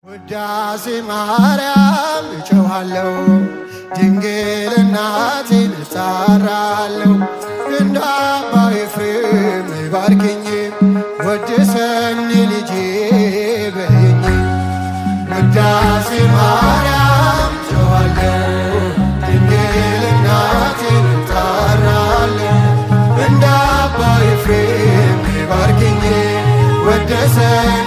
ውዳሴ ማርያም እጮኻለሁ ድንግል እናቴን እጣራለሁ እንደ አባ ኤፍሬም ባርኪኝ ወድሰኝ ልጄ በይኝ። ውዳሴ ማርያም እጮኻለሁ ድንግል እናቴን እጣራለሁ እንደ አባ ኤፍሬም ባርኪኝ ወድሰኝ